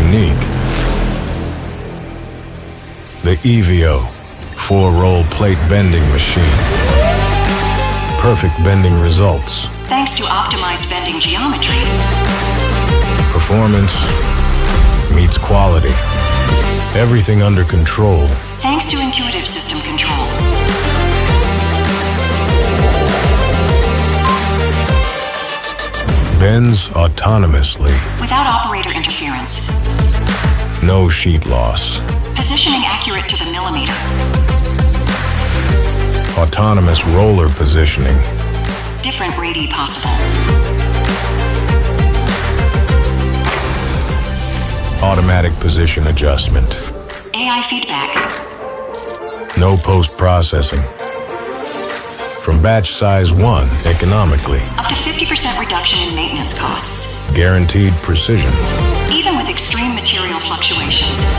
unique. The EVO, 4-roll plate bending machine. Perfect bending results. Thanks to optimized bending geometry. Performance meets quality. Everything under control. Thanks to intuitive system control. Bends autonomously. Without operator interference. No sheet loss. Positioning accurate to the millimeter. Autonomous roller positioning. Different radii possible. Automatic position adjustment. AI feedback. No post-processing. From batch size 1, economically. Up to 50% reduction in maintenance costs. Guaranteed precision. Even with extreme material fluctuations.